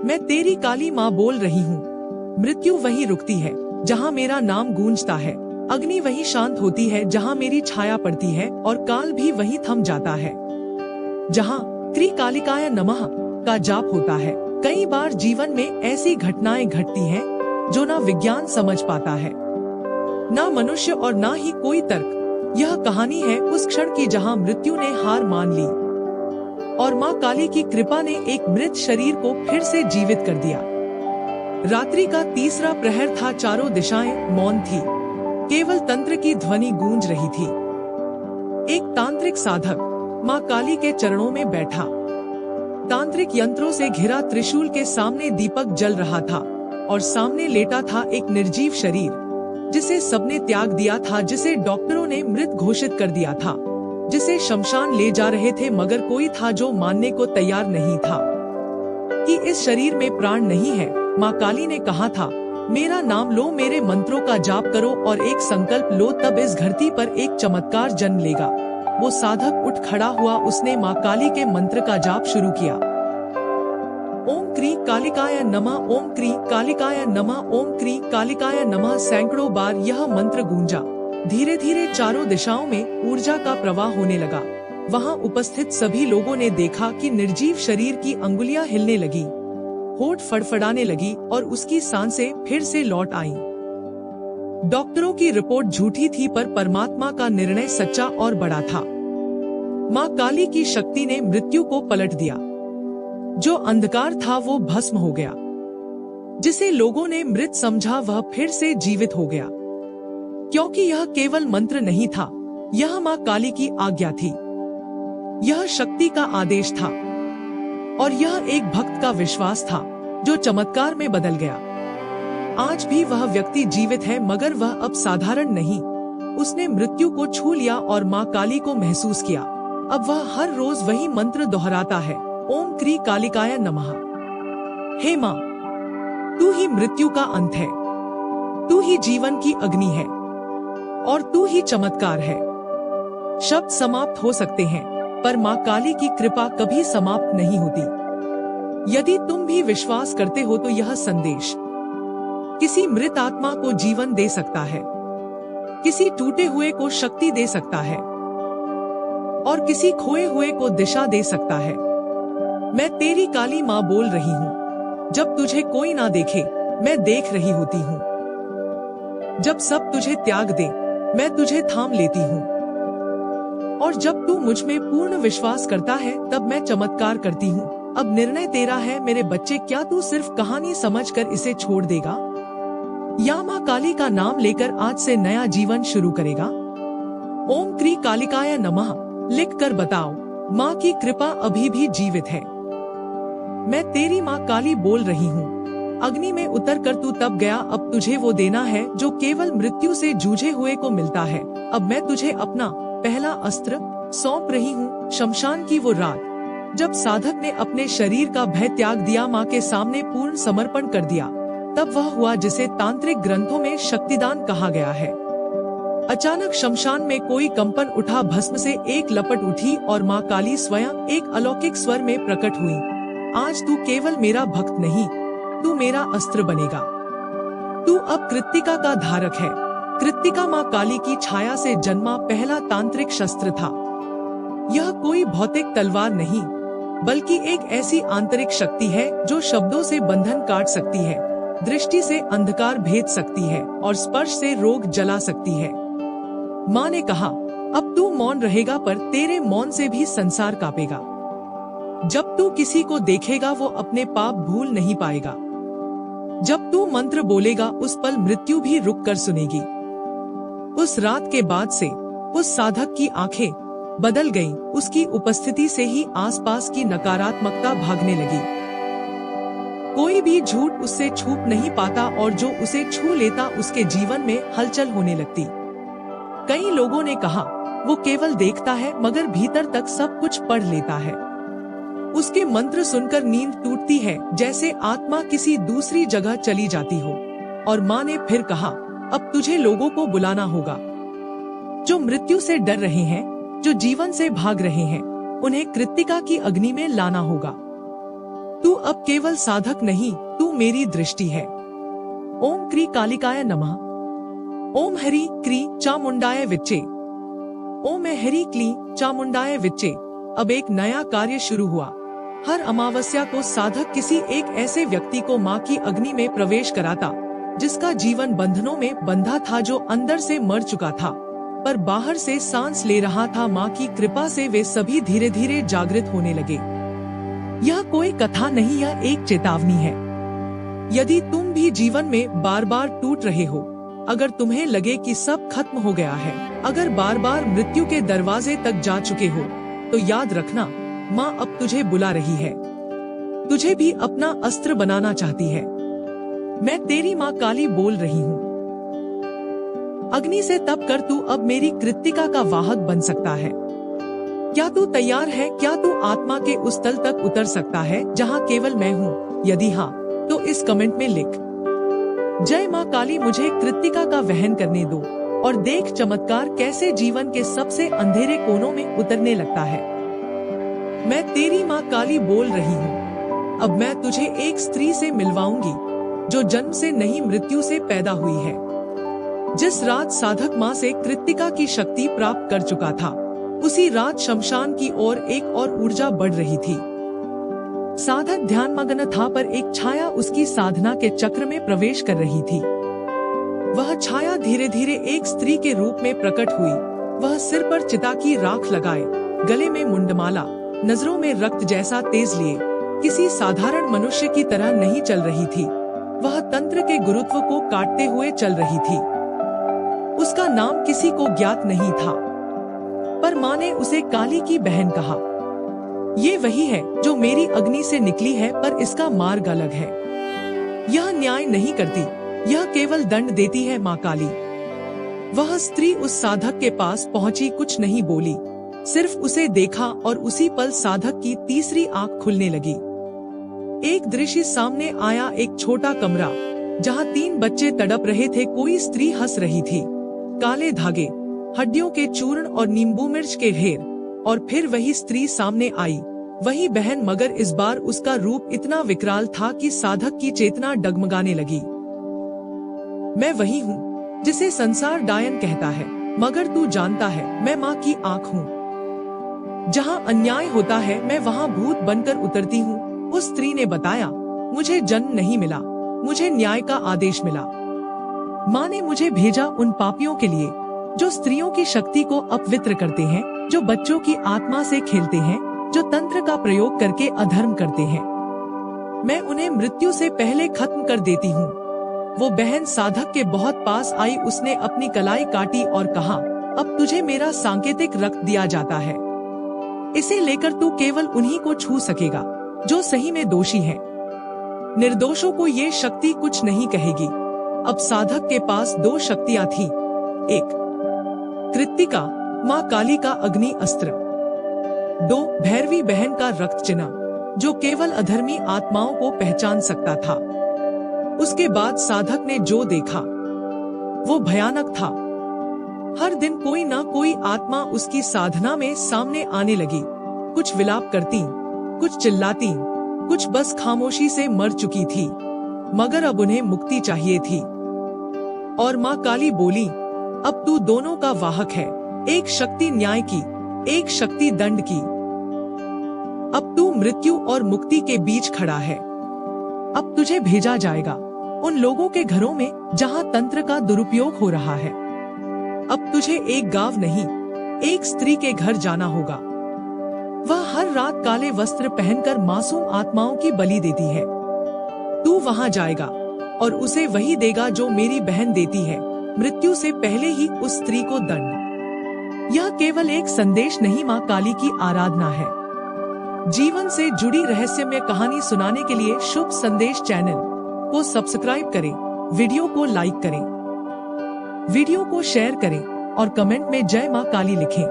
मैं तेरी काली माँ बोल रही हूँ। मृत्यु वहीं रुकती है जहाँ मेरा नाम गूंजता है, अग्नि वहीं शांत होती है जहाँ मेरी छाया पड़ती है, और काल भी वहीं थम जाता है जहाँ त्रिकालिकाय नमः का जाप होता है। कई बार जीवन में ऐसी घटनाएं घटती हैं जो ना विज्ञान समझ पाता है, ना मनुष्य और ना ही कोई तर्क। यह कहानी है उस क्षण की जहां मृत्यु ने हार मान ली और मां काली की कृपा ने एक मृत शरीर को फिर से जीवित कर दिया। रात्रि का तीसरा प्रहर था, चारों दिशाएं मौन थी, केवल तंत्र की ध्वनि गूंज रही थी। एक तांत्रिक साधक मां काली के चरणों में बैठा, तांत्रिक यंत्रों से घिरा त्रिशूल के सामने दीपक जल रहा था और सामने लेटा था एक निर्जीव शरीर जिसे सबने त्याग दिया था, जिसे डॉक्टरों ने मृत घोषित कर दिया था, जिसे शमशान ले जा रहे थे, मगर कोई था जो मानने को तैयार नहीं था कि इस शरीर में प्राण नहीं है। मां काली ने कहा था, मेरा नाम लो, मेरे मंत्रों का जाप करो और एक संकल्प लो, तब इस धरती पर एक चमत्कार जन्म लेगा। वो साधक उठ खड़ा हुआ, उसने मां काली के मंत्र का जाप शुरू किया। ओम क्री कालिकाय नमः, ओम क्री कालिकाय नमः, ओम क्री कालिकाय नमः। सैकड़ों बार यह मंत्र गूंजा। धीरे धीरे चारों दिशाओं में ऊर्जा का प्रवाह होने लगा। वहां उपस्थित सभी लोगों ने देखा कि निर्जीव शरीर की अंगुलियां हिलने लगी, होठ फड़फड़ाने लगी और उसकी सांसें फिर से लौट आईं। डॉक्टरों की रिपोर्ट झूठी थी, पर परमात्मा का निर्णय सच्चा और बड़ा था। मां काली की शक्ति ने मृत्यु को पलट दिया। जो अंधकार था वो भस्म हो गया, जिसे लोगों ने मृत समझा वह फिर से जीवित हो गया, क्योंकि यह केवल मंत्र नहीं था, यह मां काली की आज्ञा थी, यह शक्ति का आदेश था और यह एक भक्त का विश्वास था जो चमत्कार में बदल गया। आज भी वह व्यक्ति जीवित है, मगर वह अब साधारण नहीं। उसने मृत्यु को छू लिया और मां काली को महसूस किया। अब वह हर रोज वही मंत्र दोहराता है, ओम क्री कालिकाय नमः। हे मां, तू ही मृत्यु का अंत है, तू ही जीवन की अग्नि है और तू ही चमत्कार है। शब्द समाप्त हो सकते हैं, पर मां काली की कृपा कभी समाप्त नहीं होती। यदि तुम भी विश्वास करते हो तो यह संदेश किसी मृत आत्मा को जीवन दे सकता है, किसी टूटे हुए को शक्ति दे सकता है और किसी खोए हुए को दिशा दे सकता है। मैं तेरी काली माँ बोल रही हूँ। जब तुझे कोई ना देखे, मैं देख रही होती हूँ। जब सब तुझे त्याग दे, मैं तुझे थाम लेती हूँ। और जब तू मुझ में पूर्ण विश्वास करता है, तब मैं चमत्कार करती हूँ। अब निर्णय तेरा है मेरे बच्चे, क्या तू सिर्फ कहानी समझकर इसे छोड़ देगा या माँ काली का नाम लेकर आज से नया जीवन शुरू करेगा? ओम क्री कालिकाय नमः लिख कर बताओ, माँ की कृपा अभी भी जीवित है। मैं तेरी माँ काली बोल रही हूँ। अग्नि में उतर कर तू तब गया, अब तुझे वो देना है जो केवल मृत्यु से जूझे हुए को मिलता है। अब मैं तुझे अपना पहला अस्त्र सौंप रही हूँ। शमशान की वो रात जब साधक ने अपने शरीर का भय त्याग दिया, माँ के सामने पूर्ण समर्पण कर दिया, तब वह हुआ जिसे तांत्रिक ग्रंथों में शक्तिदान कहा गया है। अचानक शमशान में कोई कंपन उठा, भस्म से एक लपट उठी और माँ काली स्वयं एक अलौकिक स्वर में प्रकट हुई। आज तू केवल मेरा भक्त नहीं, तू मेरा अस्त्र बनेगा। तू अब कृत्तिका का धारक है। कृत्तिका माँ काली की छाया से जन्मा पहला तांत्रिक शस्त्र था। यह कोई भौतिक तलवार नहीं, बल्कि एक ऐसी आंतरिक शक्ति है जो शब्दों से बंधन काट सकती है, दृष्टि से अंधकार भेद सकती है और स्पर्श से रोग जला सकती है। माँ ने कहा, अब तू मौन रहेगा, पर तेरे मौन से भी संसार कांपेगा। जब तू किसी को देखेगा वो अपने पाप भूल नहीं पाएगा। जब तू मंत्र बोलेगा उस पल मृत्यु भी रुक कर सुनेगी। उस रात के बाद से उस साधक की आंखें बदल गईं। उसकी उपस्थिति से ही आसपास की नकारात्मकता भागने लगी। कोई भी झूठ उससे छूप नहीं पाता और जो उसे छू लेता उसके जीवन में हलचल होने लगती। कई लोगों ने कहा, वो केवल देखता है मगर भीतर तक सब कुछ पढ़ लेता है। उसके मंत्र सुनकर नींद टूटती है, जैसे आत्मा किसी दूसरी जगह चली जाती हो। और माँ ने फिर कहा, अब तुझे लोगों को बुलाना होगा जो मृत्यु से डर रहे हैं, जो जीवन से भाग रहे हैं, उन्हें कृत्तिका की अग्नि में लाना होगा। तू अब केवल साधक नहीं, तू मेरी दृष्टि है। ओम क्री कालिकाय नमः। ओम हरि क्री चामुंडाय विच्चे। ओम हरि क्ली चामुंडाय विच्चे। अब एक नया कार्य शुरू हुआ। हर अमावस्या को साधक किसी एक ऐसे व्यक्ति को माँ की अग्नि में प्रवेश कराता, जिसका जीवन बंधनों में बंधा था, जो अंदर से मर चुका था पर बाहर से सांस ले रहा था। माँ की कृपा से वे सभी धीरे धीरे जागृत होने लगे। यह कोई कथा नहीं, यह एक चेतावनी है। यदि तुम भी जीवन में बार बार टूट रहे हो, अगर तुम्हें लगे कि सब खत्म हो गया है, अगर बार बार मृत्यु के दरवाजे तक जा चुके हो, तो याद रखना, माँ अब तुझे बुला रही है। तुझे भी अपना अस्त्र बनाना चाहती है। मैं तेरी माँ काली बोल रही हूँ। अग्नि से तप कर तू अब मेरी कृत्तिका का वाहक बन सकता है। क्या तू तैयार है? क्या तू आत्मा के उस तल तक उतर सकता है जहाँ केवल मैं हूँ? यदि हाँ, तो इस कमेंट में लिख, जय माँ काली, मुझे कृत्तिका का वहन करने दो और देख चमत्कार कैसे जीवन के सबसे अंधेरे कोनों में उतरने लगता है। मैं तेरी माँ काली बोल रही हूँ। अब मैं तुझे एक स्त्री से मिलवाऊंगी जो जन्म से नहीं, मृत्यु से पैदा हुई है। जिस रात साधक माँ से कृत्तिका की शक्ति प्राप्त कर चुका था, उसी रात शमशान की ओर एक और ऊर्जा बढ़ रही थी। साधक ध्यानमग्न था, पर एक छाया उसकी साधना के चक्र में प्रवेश कर रही थी। वह छाया धीरे धीरे एक स्त्री के रूप में प्रकट हुई। वह सिर पर चिता की राख लगाए, गले में मुंडमाला, नजरों में रक्त जैसा तेज लिए किसी साधारण मनुष्य की तरह नहीं चल रही थी। वह तंत्र के गुरुत्व को काटते हुए चल रही थी। उसका नाम किसी को ज्ञात नहीं था, पर माँ ने उसे काली की बहन कहा। ये वही है जो मेरी अग्नि से निकली है, पर इसका मार्ग अलग है। यह न्याय नहीं करती, यह केवल दंड देती है। माँ काली। वह स्त्री उस साधक के पास पहुंची, कुछ नहीं बोली, सिर्फ उसे देखा और उसी पल साधक की तीसरी आंख खुलने लगी। एक दृश्य सामने आया, एक छोटा कमरा जहां 3 बच्चे तड़प रहे थे। कोई स्त्री हंस रही थी। काले धागे, हड्डियों के चूर्ण और नींबू मिर्च के ढेर। और फिर वही स्त्री सामने आई, वही बहन, मगर इस बार उसका रूप इतना विकराल था कि साधक की चेतना डगमगाने लगी। मैं वही हूँ जिसे संसार डायन कहता है, मगर तू जानता है मैं माँ की आँख हूँ। जहाँ अन्याय होता है मैं वहाँ भूत बनकर उतरती हूँ। उस स्त्री ने बताया, मुझे जन्म नहीं मिला, मुझे न्याय का आदेश मिला। माँ ने मुझे भेजा उन पापियों के लिए जो स्त्रियों की शक्ति को अपवित्र करते हैं, जो बच्चों की आत्मा से खेलते हैं, जो तंत्र का प्रयोग करके अधर्म करते हैं। मैं उन्हें मृत्यु से पहले खत्म कर देती हूँ। वो बहन साधक के बहुत पास आई, उसने अपनी कलाई काटी और कहा, अब तुझे मेरा सांकेतिक रक्त दिया जाता है। इसे लेकर तू केवल उन्हीं को छू सकेगा जो सही में दोषी हैं। निर्दोषों को ये शक्ति कुछ नहीं कहेगी। अब साधक के पास 2 शक्तियाँ थीं। एक, कृत्तिका माँ काली का अग्नि अस्त्र। 2, भैरवी बहन का रक्त चिन्ह, जो केवल अधर्मी आत्माओं को पहचान सकता था। उसके बाद साधक ने जो देखा वो भयानक था। हर दिन कोई ना कोई आत्मा उसकी साधना में सामने आने लगी। कुछ विलाप करती, कुछ चिल्लाती, कुछ बस खामोशी से मर चुकी थी, मगर अब उन्हें मुक्ति चाहिए थी। और माँ काली बोली, अब तू दोनों का वाहक है, एक शक्ति न्याय की, एक शक्ति दंड की। अब तू मृत्यु और मुक्ति के बीच खड़ा है। अब तुझे भेजा जाएगा उन लोगों के घरों में जहाँ तंत्र का दुरुपयोग हो रहा है। अब तुझे एक गांव नहीं, एक स्त्री के घर जाना होगा। वह हर रात काले वस्त्र पहनकर मासूम आत्माओं की बलि देती है। तू वहाँ जाएगा और उसे वही देगा जो मेरी बहन देती है, मृत्यु से पहले ही उस स्त्री को दंड। यह केवल एक संदेश नहीं, माँ काली की आराधना है। जीवन से जुड़ी रहस्यमय कहानी सुनाने के लिए शुभ संदेश चैनल को सब्सक्राइब करें, वीडियो को लाइक करें, वीडियो को शेयर करें और कमेंट में जय माँ काली लिखें।